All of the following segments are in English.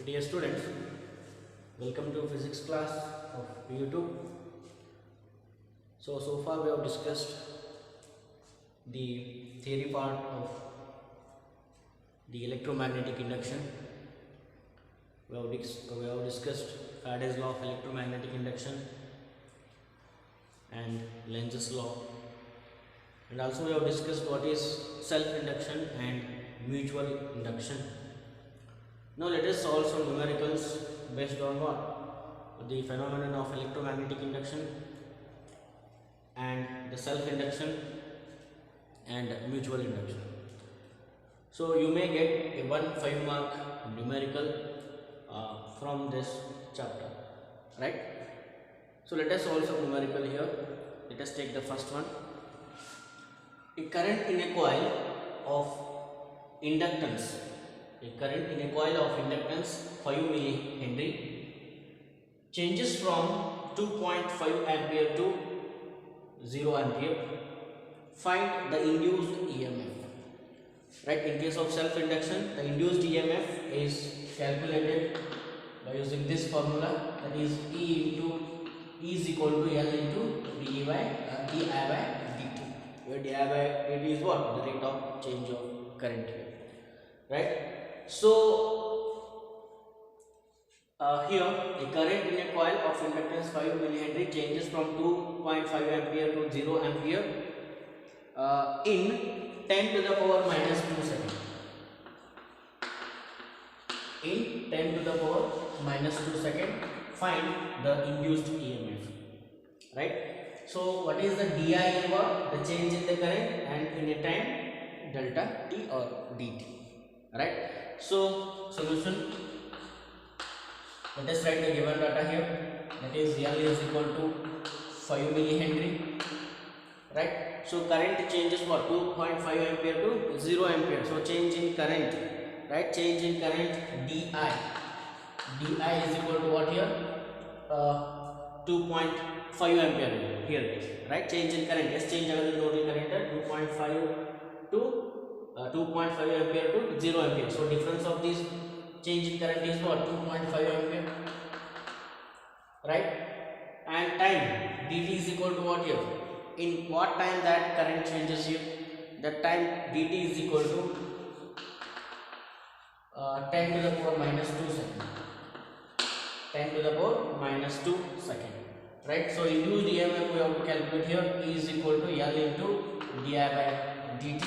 Dear students, welcome to physics class of YouTube. So far we have discussed the theory part of the electromagnetic induction. We have discussed Faraday's law of electromagnetic induction and Lenz's law, and also we have discussed what is self-induction and mutual induction. Now let us solve some numericals based on what? The phenomenon of electromagnetic induction and the self-induction and mutual induction. So you may get a 1 5-mark numerical from this chapter, right? So let us solve some numerical here. Let us take the first one. A current in a coil of inductance. A current in a coil of inductance 5 millihenry changes from 2.5 ampere to 0 ampere. Find the induced EMF. Right? In case of self-induction, the induced EMF is calculated by using this formula, that is E is equal to L into di by dt. Where di by dt is what? The rate of change of current here. Right? So here a current in a coil of inductance 5 millihenry changes from 2.5 ampere to 0 ampere in 10 to the power minus 2 seconds. In 10 to the power minus 2 seconds, find the induced EMF. Right? So what is the di is what? The change in the current, and in a time delta t or dt. Right? So solution, let us write the given data here, that is L is equal to 5 millihenry. Right? So current changes for 2.5 ampere to 0 ampere. So change in current, right? Change in current di is equal to what here? 2.5 ampere here it is, right? Change in current, yes, change our total current at 2.5 to 2.5 ampere to 0 ampere. So difference of this change in current is what? 2.5 ampere, right? And time dt is equal to what here? In what time that current changes here? That time dt is equal to 10 to the power minus 2 seconds. 10 to the power minus 2 seconds. Right? So induced EMF we have to calculate here. E is equal to L into di by dt.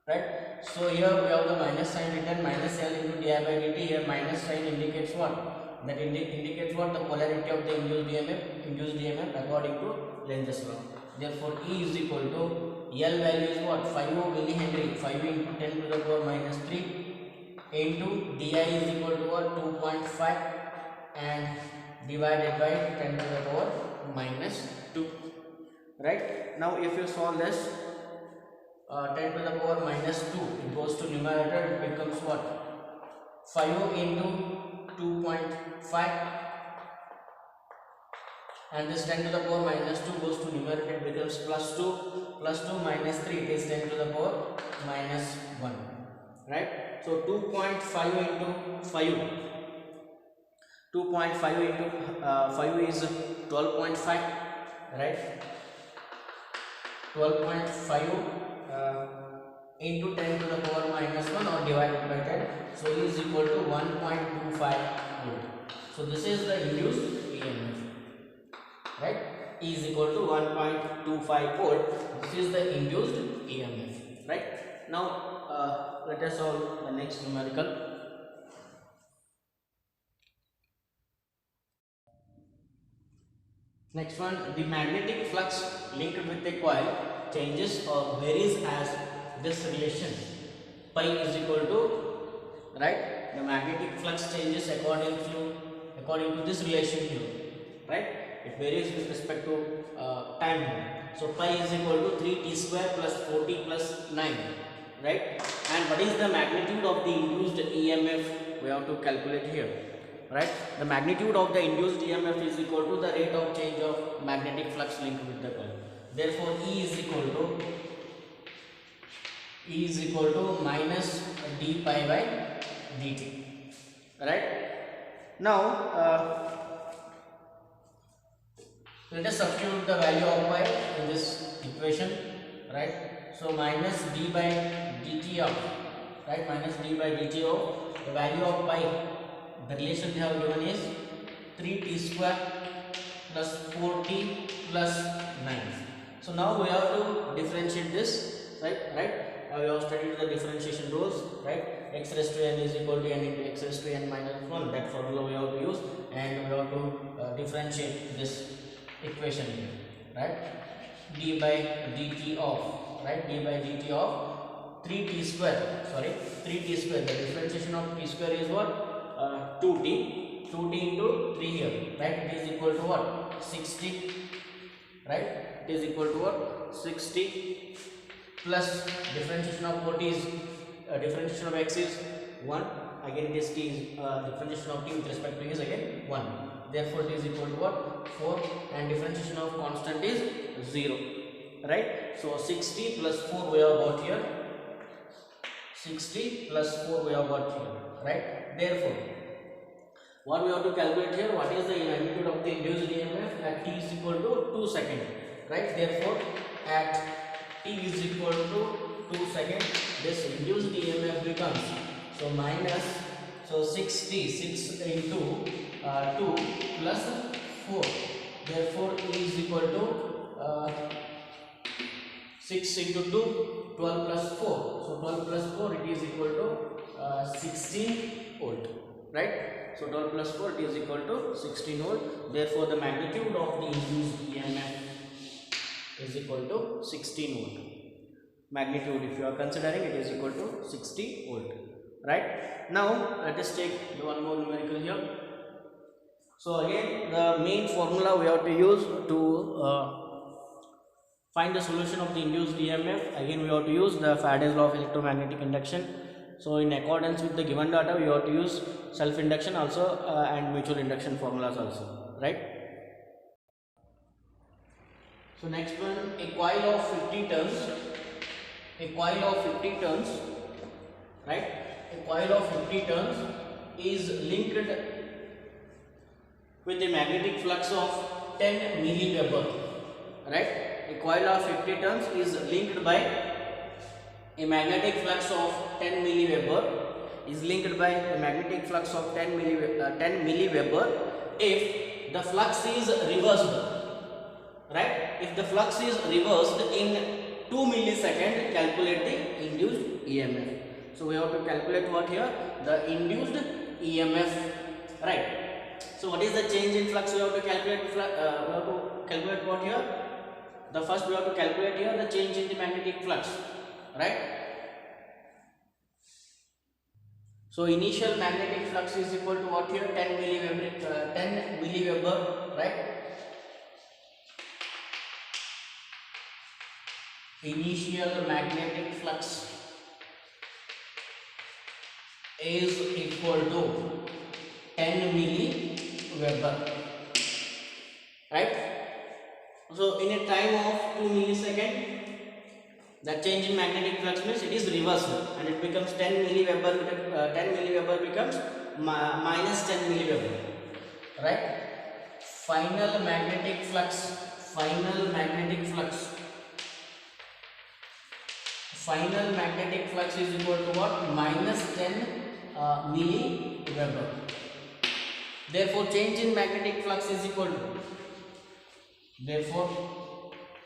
Right? So here we have the minus sign written, minus L into di by dt. Here minus sign indicates what? That indicates what? The polarity of the induced EMF according to Lenz's law. Therefore E is equal to L value is what? 5 millihenry. 5 into 10 to the power minus 3 into di is equal to what? 2.5 and divided by 10 to the power minus 2. Right? Now if you solve this, 10 to the power minus 2, it goes to numerator, it becomes what? 5 into 2.5, and this 10 to the power minus 2 goes to numerator, it becomes plus 2 minus 3, it is 10 to the power minus 1. Right? So 2.5 into 5, 2.5 into 5 is 12.5, right? 12.5 into 10 to the power minus 1 or divided by 10, so E is equal to 1.25 volt. So this is the induced EMF, right? E is equal to 1.25 volt. This is the induced EMF, right? Now let us solve the next numerical. Next one, the magnetic flux linked with a coil changes or varies as this relation. Pi is equal to, right? The magnetic flux changes according to this relation here, right? It varies with respect to time. So pi is equal to 3t square plus 40 plus 9, right? And what is the magnitude of the induced EMF? We have to calculate here. Right? The magnitude of the induced EMF is equal to the rate of change of magnetic flux linked with the coil. Therefore, E is equal to minus d pi by dt. right? Now let us substitute the value of pi in this equation, right? So minus d by dt of, right, minus d by dt of the value of pi, the relation they have given is 3t square plus 4t plus 9. So now we have to differentiate this, right? We have studied the differentiation rules, right? X raised to n is equal to n into x raised to n minus 1. That formula we have to use, and we have to differentiate this equation here, right? D by dt of, right? D by dt of 3t square, sorry, 3t square. The differentiation of t square is what? 2t into 3 here, right? It is equal to what? 60, right? It is equal to what? 60 plus differentiation of 40 is differentiation of x is 1. Again it is t is differentiation of t with respect to is again 1. Therefore it is equal to what? 4, and differentiation of constant is 0, right? So 60 plus 4 we have got here. 60 plus 4 we have got here, right? Therefore what we have to calculate here, what is the magnitude of the induced EMF at t is equal to 2 seconds, right? Therefore at t is equal to 2 seconds, this induced EMF becomes, so minus, so 6 into 2 plus 4. Therefore E is equal to 6 into 2, 12 plus 4. So 12 plus 4, it is equal to 16 volt, right? So 12 plus 4, it is equal to 16 volt. Therefore the magnitude of the induced EMF is equal to 16 volt. Magnitude, if you are considering, it is equal to 60 volt, right? Now let us take one more numerical here. So again the main formula we have to use to find the solution of the induced EMF. Again we have to use the Faraday's law of electromagnetic induction. So in accordance with the given data, we have to use self-induction also and mutual induction formulas also, right? So next one, a coil of 50 turns. A coil of 50 turns, right? A coil of 50 turns is linked with a magnetic flux of 10 milliweber, right? A coil of 50 turns is linked by a magnetic flux of 10 milliweber, is linked by a magnetic flux of 10 milliweber if the flux is reversed, right? If the flux is reversed in 2 milliseconds, calculate the induced EMF. So we have to calculate what here? The induced EMF, right? So what is the change in flux? We have to calculate. We have to calculate what here? The first we have to calculate here the change in the magnetic flux, right? So initial magnetic flux is equal to what here? 10 milliweber, right? Initial magnetic flux is equal to 10 milliweber, right? So in a time of 2 milliseconds, the change in magnetic flux means it is reversed and it becomes 10 milliweber. 10 milliweber becomes minus 10 milliweber, right? Final magnetic flux is equal to what? Minus 10 milliweber. Therefore change in magnetic flux is equal to,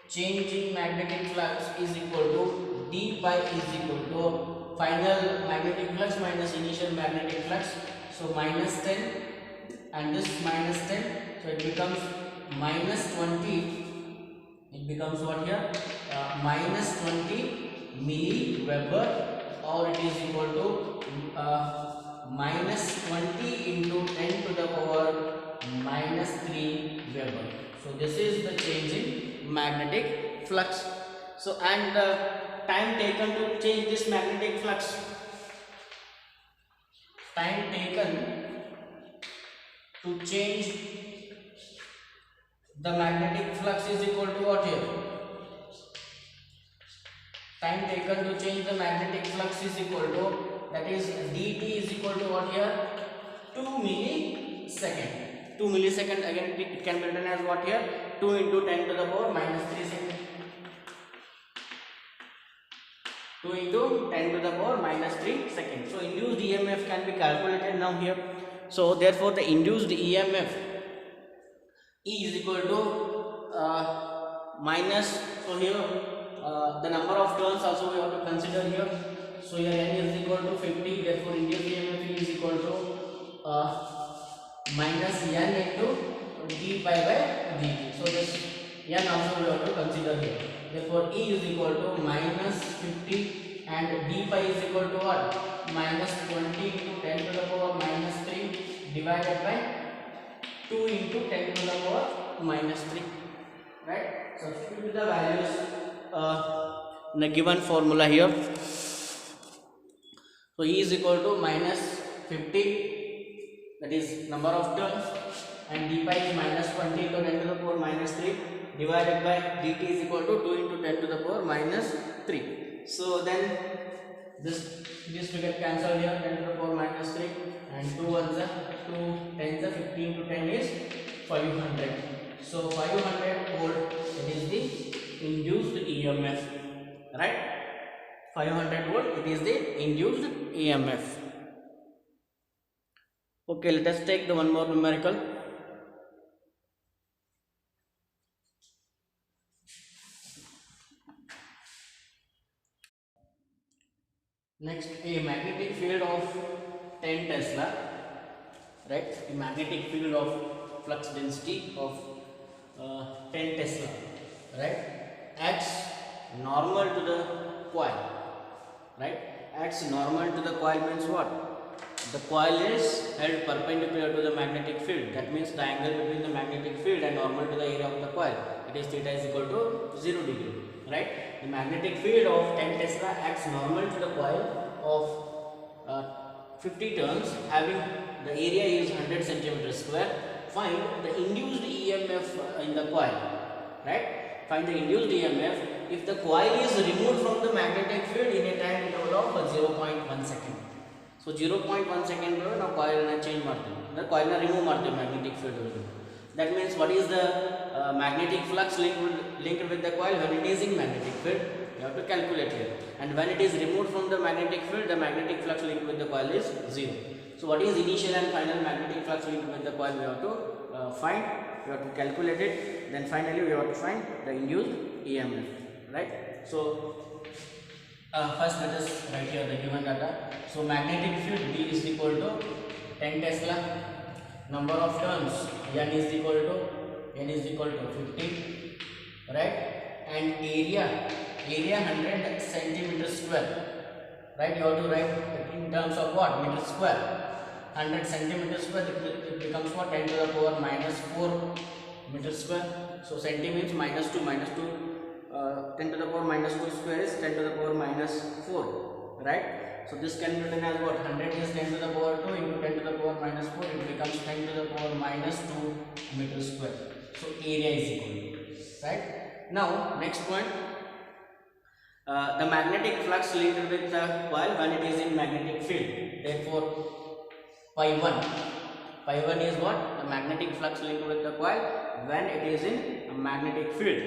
change in magnetic flux is equal to d pi is equal to final magnetic flux minus initial magnetic flux. So minus 10 and this minus 10, so it becomes minus 20. It becomes what here? Minus 20 milliweber, or it is equal to minus 20 into 10 to the power minus 3 Weber. So this is the change in magnetic flux. So and the time taken to change this magnetic flux, time taken to change the magnetic flux is equal to what here? Time taken to change the magnetic flux is equal to, that is dt is equal to what here? 2 millisecond. 2 millisecond, again it can be written as what here? 2 into 10 to the power minus 3 second. 2 into 10 to the power minus 3 seconds. So induced EMF can be calculated now here. So therefore the induced EMF E is equal to minus, so here the number of turns also we have to consider here. So here N is equal to 50, therefore induced EMF E is equal to minus N into d pi by dt. So this N also we have to consider here. Therefore E is equal to minus 50 and d pi is equal to what? Minus 20 into 10 to the power minus 3 divided by 2 into 10 to the power minus 3. Right? Substitute the values in the given formula here. So E is equal to minus 50, that is number of turns, and d pi is minus 20 into 10 to the power minus 3 divided by dt is equal to 2 into 10 to the power minus 3. So then this will get cancelled here, 10 to the power minus 3 and 2 ones are 2 10s are 50 into 10 is 500. So 500 volt, it is the induced EMF, right? 500 volt, it is the induced EMF. Okay, let us take the one more numerical. Next, a magnetic field of 10 Tesla, right? A magnetic field of flux density of 10 Tesla, right? Acts normal to the coil, right? Acts normal to the coil means what? The coil is held perpendicular to the magnetic field. That means the angle between the magnetic field and normal to the area of the coil, it is theta is equal to 0 degree, right? The magnetic field of 10 Tesla acts normal to the coil of 50 turns having the area is 100 centimeters square. Find the induced EMF in the coil, right? Find the induced EMF if the coil is removed from the magnetic field in a time interval of 0.1 second. So 0.1 second now coil na change ಮಾಡ್ತೀವಿ, the coil na remove ಮಾಡ್ತೀವಿ magnetic field. That means what is the magnetic flux linked with the coil when it is in magnetic field? You have to calculate here. And when it is removed from the magnetic field, the magnetic flux linked with the coil is 0. So what is initial and final magnetic flux linked with the coil? We have to find, we have to calculate it. Then finally we have to find the induced EMF, right? So first let us write here the given data. So magnetic field B is equal to 10 Tesla. Number of turns N is equal to 50, right? And area 100 centimeters square, right? You have to write in terms of what? Meter square. 100 centimeters square, it becomes what? 10 to the power minus 4 meters square. So centi means minus 2, 10 to the power minus 2 square is 10 to the power minus 4, right? So this can be written as what? 100 is 10 to the power 2 into 10 to the power minus 4, it becomes 10 to the power minus 2 meters square. So area is equal, right? Now next point, the magnetic flux linked with the coil when it is in magnetic field. Therefore pi 1 is what? The magnetic flux linked with the coil when it is in a magnetic field,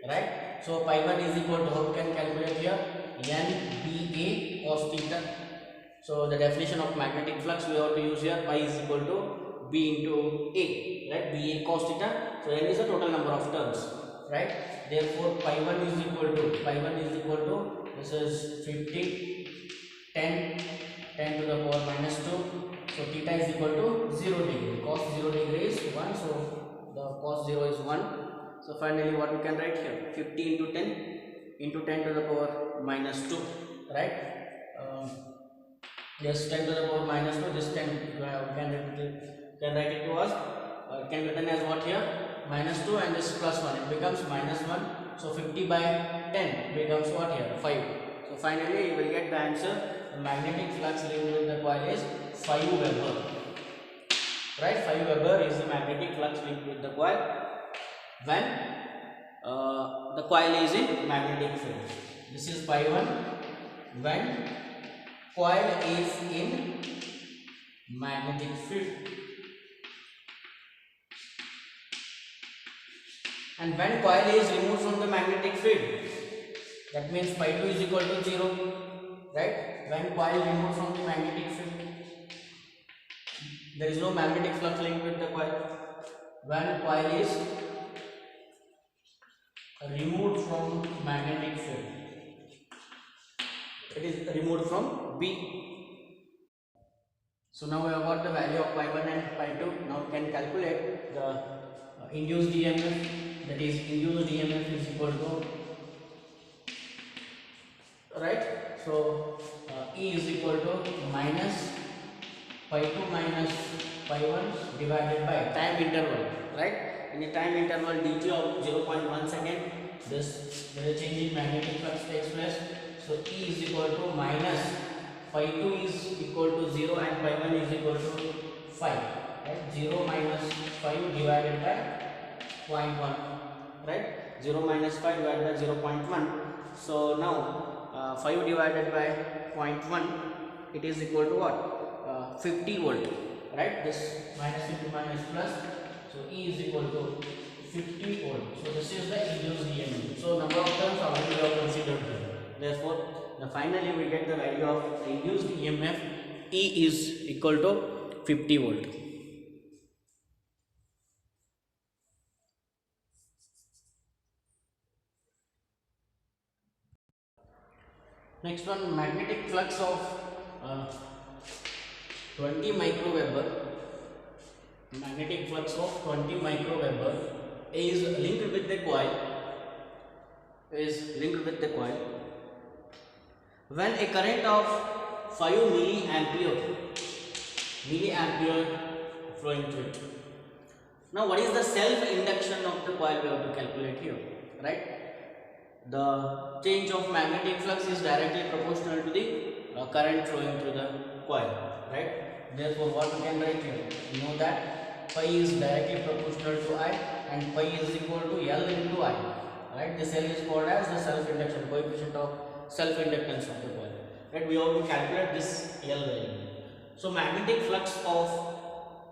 right? So pi 1 is equal to, how we can calculate here? NBA cos theta. So the definition of magnetic flux we have to use here, pi is equal to B into A, right? BA cos theta. So N is the total number of turns, right? Therefore pi 1 is equal to this is 50, 10 to the power minus 2. So theta is equal to 0 degree. Cos 0 degree is 1. So the cos 0 is 1. So finally what we can write here? 50 into 10 to the power minus 2, right? Yes, 10 to the power minus 2. This 10 can write it to us. It can be written as what here? Minus 2 and this plus 1. It becomes minus 1. So 50 by 10 becomes what here? 5. So finally you will get the answer. The magnetic flux linked with the coil is 5 Weber. Right? 5 Weber is the magnetic flux linked with the coil when the coil is in magnetic field. This is pi 1 when coil is in magnetic field. And when coil is removed from the magnetic field, that means phi 2 is equal to 0, right? When coil removed from the magnetic field, there is no magnetic flux linked with the coil. When coil is removed from magnetic field, it is removed from B. So now we have got the value of pi 1 and pi 2. Now we can calculate the induced EMF. That is, induced EMF is equal to, right? So E is equal to minus pi 2 minus pi 1 divided by time interval, right? In the time interval dt of 0.1 second, there is a change in magnetic flux takes place. So E is equal to minus pi 2 is equal to 0 and pi 1 is equal to 5, right? 0 minus 5 divided by 0.1, right? 0 minus 5 divided by 0.1. So now 5 divided by 0.1, it is equal to what? 50 volt, right? This minus into minus plus. So E is equal to 50 volt. So this is the induced EMF. So number of terms already we have considered here. Therefore, finally we get the value of induced EMF. E is equal to 50 volt. Next one, magnetic flux of 20 microweber. Magnetic flux of 20 microweber is linked with the coil. When a current of 5 milliampere flowing through it. Now, what is the self-induction of the coil? We have to calculate here, right? The change of magnetic flux is directly proportional to the current flowing through the coil, right? Therefore, what we can write here? You know that phi is directly proportional to I and phi is equal to L into I, right? This L is called as the self-induction, coefficient of self-inductance of the coil, right? We have to calculate this L value. So, magnetic flux of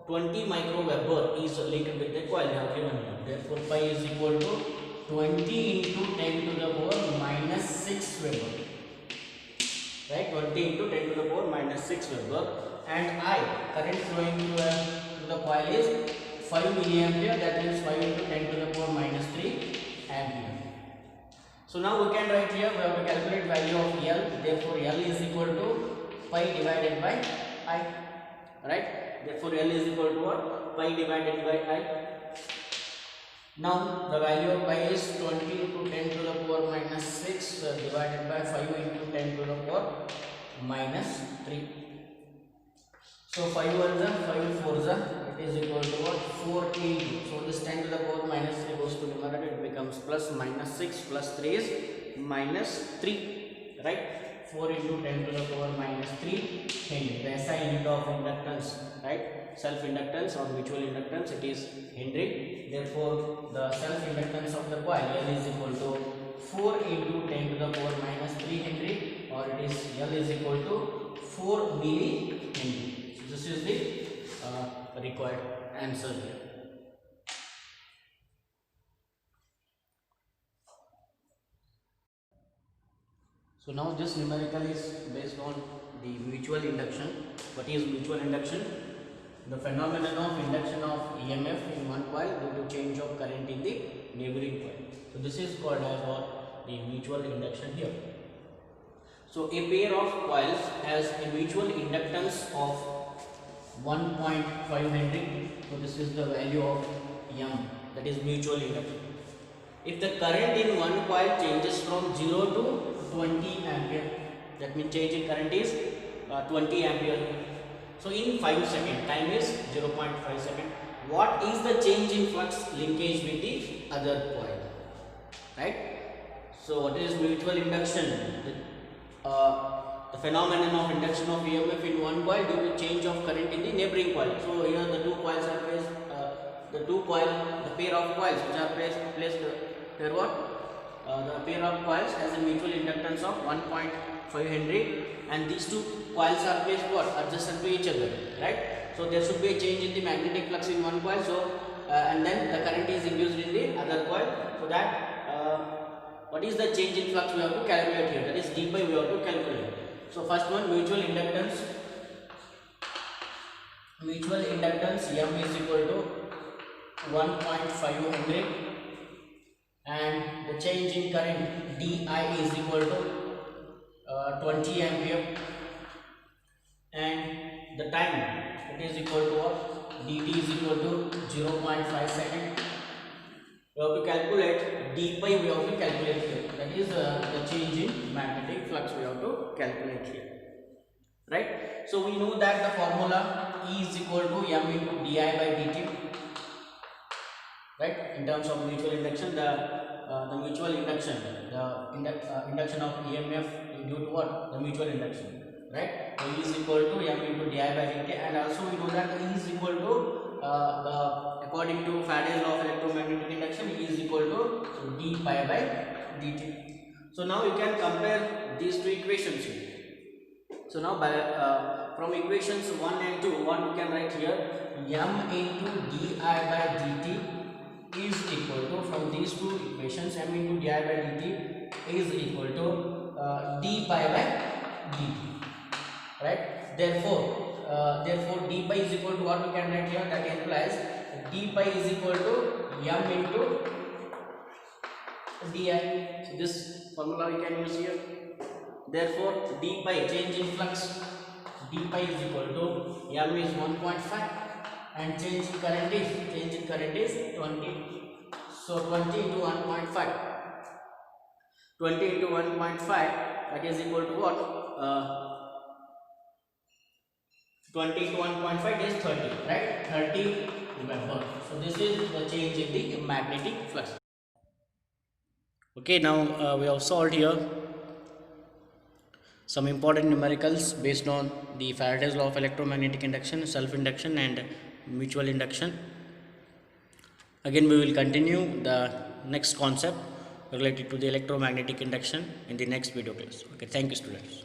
20 microweber is linked with the coil. They have given here. Therefore, phi is equal to 20 into 10 to the power minus 6 Weber, right? 20 into 10 to the power minus 6 Weber, and I, current flowing through the coil is 5 milliampere, that means 5 into 10 to the power minus 3 ampere. So now we can write here, we have to calculate value of L, therefore L is equal to pi divided by I, right? Therefore L is equal to what? Pi divided by I. Now the value of pi is 20 into 10 to the power minus 6 divided by 5 into 10 to the power minus 3. So 5 1s are 5 4s are, it is equal to what? 4 into. So this 10 to the power minus 3 goes to numerator, it becomes plus minus 6 plus 3 is minus 3, right? 4 into 10 to the power minus 3 Henry. The SI unit of inductance, right? Self-inductance or mutual inductance, it is Henry. Therefore, the self-inductance of the coil L is equal to 4 into 10 to the power minus 3 Henry, or it is L is equal to 4 milli Henry. So this is the required answer here. So now this numerical is based on the mutual induction. What is mutual induction? The phenomenon of induction of EMF in one coil due to change of current in the neighboring coil. So this is called as what? The mutual induction here. So a pair of coils has a mutual inductance of 1.5 Henry. So this is the value of M, that is mutual induction. If the current in one coil changes from 0 to 20 ampere, that means change in current is 20 ampere. So in 5 seconds, time is 0.5 second. What is the change in flux linkage with the other coil, right? So what is mutual induction? The phenomenon of induction of EMF in one coil due to change of current in the neighboring coil. So here the two coils are placed, the pair of coils which are placed here what? the pair of coils has a mutual inductance of 1.5 Henry, and these two coils are placed what? Adjacent to each other, right? So there should be a change in the magnetic flux in one coil, so and then the current is induced in the other coil, so that what is the change in flux we have to calculate here, that is d pi we have to calculate. So first one, mutual inductance M is equal to 1.5 Henry, and the change in current di is equal to 20 ampere, and the time it is equal to what? dt is equal to 0.5 second. We have to calculate d pi, we have to calculate here, that is the change in magnetic flux we have to calculate here, right? So we know that the formula E is equal to m into di by dt, right? In terms of mutual induction, the mutual induction, induction of EMF due to what? The mutual induction, right? So E is equal to m into di by dt, and also we know that E is equal to according to Faraday's law of electromagnetic induction, E is equal to d pi by dt. So now you can compare these two equations here. So now by from equations 1 and 2, what we can write here, m into di by dt is equal to, from these two equations, m into di by dt is equal to d pi by dt, right? Therefore d pi is equal to what we can write here, that implies d pi is equal to m into di. So this formula we can use here. Therefore d pi, change in flux, d pi is equal to m is 1.5 and change in current is 20. So 20 into 1.5, 20 into 1.5, that is equal to what? 20 into 1.5 is 30, right? 30, remember. So this is the change in the magnetic flux. Okay, now we have solved here some important numericals based on the Faraday's law of electromagnetic induction, self-induction and mutual induction. Again we will continue the next concept related to the electromagnetic induction in the next video class. Okay, thank you students.